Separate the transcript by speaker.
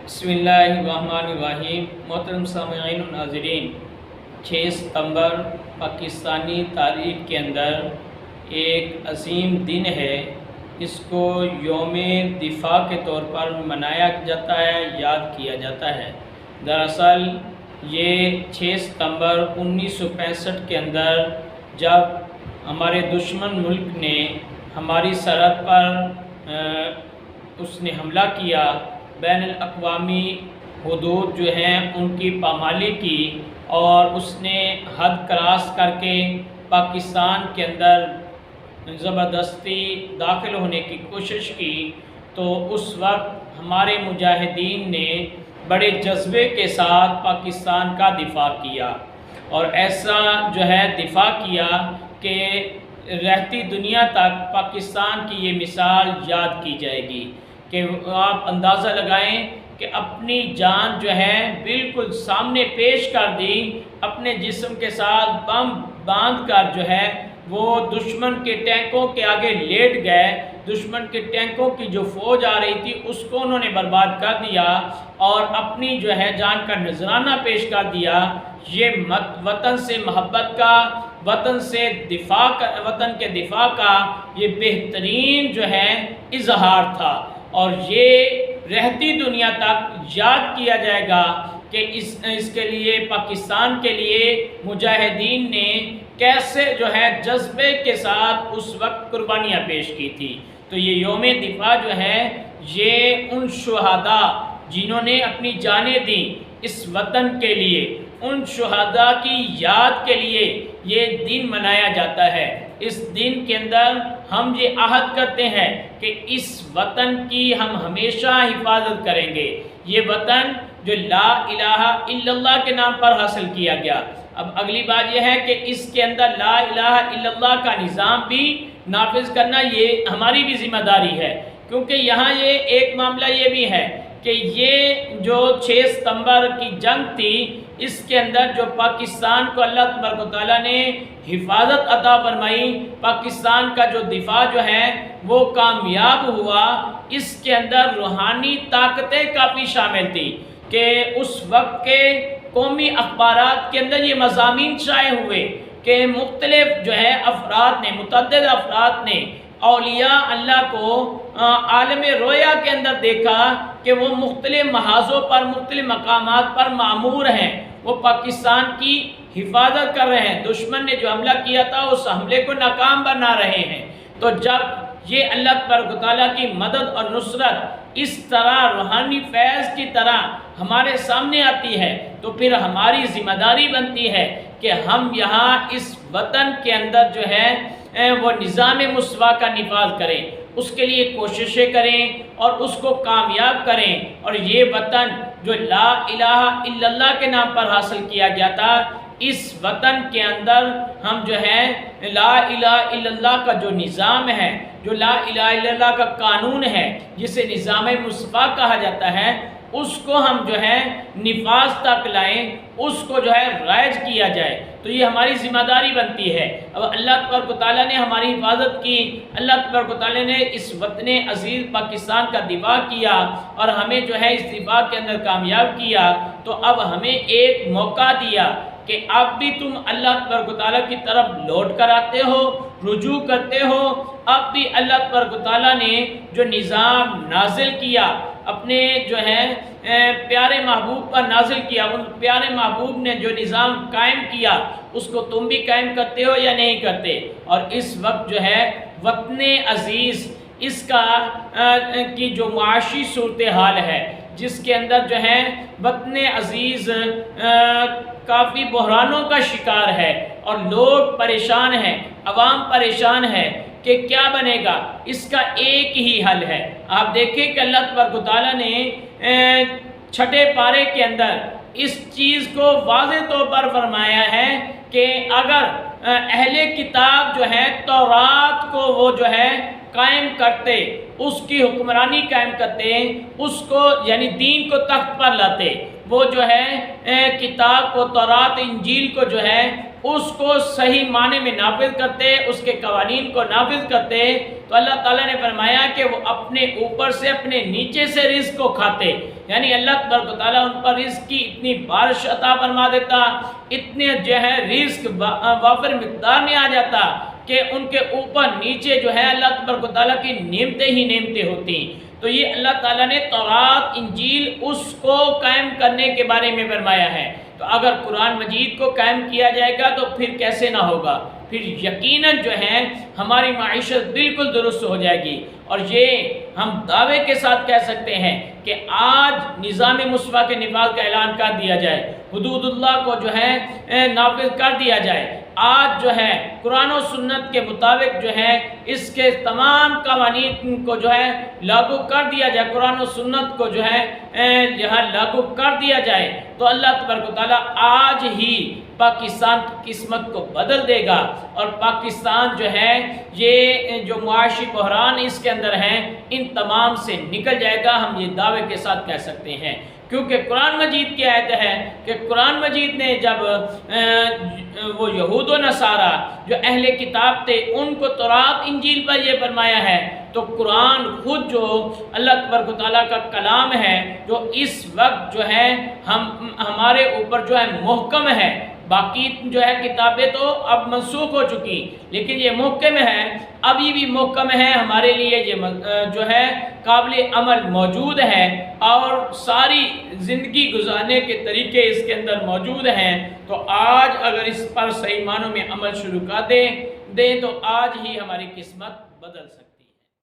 Speaker 1: بسم اللہ الرحمن الرحیم۔ محترم سامعین و ناظرین، 6 ستمبر پاکستانی تاریخ کے اندر ایک عظیم دن ہے۔ اس کو یوم دفاع کے طور پر منایا جاتا ہے، یاد کیا جاتا ہے۔ دراصل یہ 6 ستمبر 1965 کے اندر جب ہمارے دشمن ملک نے ہماری سرحد پر اس نے حملہ کیا، بین الاقوامی حدود جو ہیں ان کی پامالی کی اور اس نے حد کراس کر کے پاکستان کے اندر زبردستی داخل ہونے کی کوشش کی، تو اس وقت ہمارے مجاہدین نے بڑے جذبے کے ساتھ پاکستان کا دفاع کیا، اور ایسا جو ہے دفاع کیا کہ رہتی دنیا تک پاکستان کی یہ مثال یاد کی جائے گی کہ آپ اندازہ لگائیں کہ اپنی جان جو ہے بالکل سامنے پیش کر دی، اپنے جسم کے ساتھ بم باندھ کر جو ہے وہ دشمن کے ٹینکوں کے آگے لیٹ گئے۔ دشمن کے ٹینکوں کی جو فوج آ رہی تھی اس کو انہوں نے برباد کر دیا اور اپنی جو ہے جان کا نذرانہ پیش کر دیا۔ یہ وطن سے محبت کا، وطن سے دفاع کا، وطن کے دفاع کا یہ بہترین جو ہے اظہار تھا، اور یہ رہتی دنیا تک یاد کیا جائے گا کہ اس کے لیے، پاکستان کے لیے مجاہدین نے کیسے جو ہے جذبے کے ساتھ اس وقت قربانیاں پیش کی تھی۔ تو یہ یوم دفاع جو ہے یہ ان شہداء جنہوں نے اپنی جانیں دیں اس وطن کے لیے، ان شہداء کی یاد کے لیے یہ دن منایا جاتا ہے۔ اس دن کے اندر ہم یہ عہد کرتے ہیں کہ اس وطن کی ہم ہمیشہ حفاظت کریں گے۔ یہ وطن جو لا الہ الا اللہ کے نام پر حاصل کیا گیا، اب اگلی بات یہ ہے کہ اس کے اندر لا الہ الا اللہ کا نظام بھی نافذ کرنا یہ ہماری بھی ذمہ داری ہے، کیونکہ یہاں یہ ایک معاملہ یہ بھی ہے کہ یہ جو 6 ستمبر کی جنگ تھی، اس کے اندر جو پاکستان کو اللہ تبارک و تعالیٰ نے حفاظت عطا فرمائی، پاکستان کا جو دفاع جو ہے وہ کامیاب ہوا، اس کے اندر روحانی طاقتیں کافی شامل تھی کہ اس وقت کے قومی اخبارات کے اندر یہ مضامین شائع ہوئے کہ مختلف جو ہے افراد نے، متعدد افراد نے اولیاء اللہ کو عالم رویا کے اندر دیکھا کہ وہ مختلف محاذوں پر، مختلف مقامات پر معمور ہیں، وہ پاکستان کی حفاظت کر رہے ہیں، دشمن نے جو حملہ کیا تھا اس حملے کو ناکام بنا رہے ہیں۔ تو جب یہ اللہ تبارک و تعالیٰ کی مدد اور نصرت اس طرح روحانی فیض کی طرح ہمارے سامنے آتی ہے، تو پھر ہماری ذمہ داری بنتی ہے کہ ہم یہاں اس وطن کے اندر جو ہے وہ نظام مسوا کا نفاذ کریں، اس کے لیے کوششیں کریں اور اس کو کامیاب کریں، اور یہ وطن جو لا الہ الا اللہ کے نام پر حاصل کیا گیا تھا، اس وطن کے اندر ہم جو ہے لا الہ الا اللہ کا جو نظام ہے، جو لا الہ الا اللہ کا قانون ہے، جسے نظام مصطفیٰ کہا جاتا ہے، اس کو ہم جو ہے نفاذ تک لائیں، اس کو جو ہے رائج کیا جائے۔ تو یہ ہماری ذمہ داری بنتی ہے۔ اب اللہ تبارک و تعالیٰ نے ہماری حفاظت کی، اللہ تبارک و تعالیٰ نے اس وطن عزیز پاکستان کا دفاع کیا اور ہمیں جو ہے اس دفاع کے اندر کامیاب کیا، تو اب ہمیں ایک موقع دیا کہ اب بھی تم اللہ تبارک و تعالیٰ کی طرف لوٹ کر آتے ہو، رجوع کرتے ہو۔ اب بھی اللہ تبارک و تعالیٰ نے جو نظام نازل کیا، اپنے جو ہے پیارے محبوب پر نازل کیا، ان پیارے محبوب نے جو نظام قائم کیا اس کو تم بھی قائم کرتے ہو یا نہیں کرتے؟ اور اس وقت جو ہے وطن عزیز اس کا کی جو معاشی صورتحال ہے، جس کے اندر جو ہے وطن عزیز کافی بحرانوں کا شکار ہے اور لوگ پریشان ہیں، عوام پریشان ہے کہ کیا بنے گا۔ اس کا ایک ہی حل ہے۔ آپ دیکھیں کہ اللہ تبارک و تعالیٰ نے 6 پارے کے اندر اس چیز کو واضح طور پر فرمایا ہے کہ اگر اہل کتاب جو ہے تورات کو وہ جو ہے قائم کرتے، اس کی حکمرانی قائم کرتے، اس کو یعنی دین کو تخت پر لاتے، وہ جو ہے کتاب کو، تورات انجیل کو جو ہے اس کو صحیح معنی میں نافذ کرتے، اس کے قوانین کو نافذ کرتے، تو اللہ تعالیٰ نے فرمایا کہ وہ اپنے اوپر سے، اپنے نیچے سے رزق کو کھاتے، یعنی اللہ تبارک و تعالیٰ ان پر رزق کی اتنی بارش عطا فرما دیتا، اتنے جو ہے رزق وافر مقدار میں آ جاتا کہ ان کے اوپر نیچے جو ہے اللہ تبارک و تعالیٰ کی نعمتیں ہی نعمتیں ہوتی۔ تو یہ اللہ تعالیٰ نے تورات انجیل اس کو قائم کرنے کے بارے میں فرمایا ہے۔ تو اگر قرآن مجید کو قائم کیا جائے گا تو پھر کیسے نہ ہوگا، پھر یقیناً جو ہے ہماری معیشت بالکل درست ہو جائے گی۔ اور یہ ہم دعوے کے ساتھ کہہ سکتے ہیں کہ آج نظام مصطفیٰ کے نفاذ کا اعلان کر دیا جائے، حدود اللہ کو جو ہے نافذ کر دیا جائے، آج جو ہے قرآن و سنت کے مطابق جو ہے اس کے تمام قوانین کو جو ہے لاگو کر دیا جائے، قرآن و سنت کو جو ہے لاگو کر دیا جائے، تو اللہ تبارک و تعالیٰ آج ہی پاکستان کی قسمت کو بدل دے گا، اور پاکستان جو ہے یہ جو معاشی بحران اس کے اندر ہیں ان تمام سے نکل جائے گا، ہم یہ دعوے کے ساتھ کہہ سکتے ہیں۔ کیونکہ قرآن مجید کی آیت ہے کہ قرآن مجید نے جب وہ یہود و نصارہ جو اہل کتاب تھے ان کو تورات انجیل پر یہ فرمایا ہے، تو قرآن خود جو اللہ تبارک و تعالیٰ کا کلام ہے جو اس وقت جو ہے ہمارے اوپر جو ہے محکم ہے، باقی جو ہے کتابیں تو اب منسوخ ہو چکی، لیکن یہ محکم ہے، ابھی بھی محکم ہے ہمارے لیے، یہ جو ہے قابل عمل موجود ہے، اور ساری زندگی گزارنے کے طریقے اس کے اندر موجود ہیں۔ تو آج اگر اس پر صحیح معنوں میں عمل شروع کر دیں تو آج ہی ہماری قسمت بدل سکے۔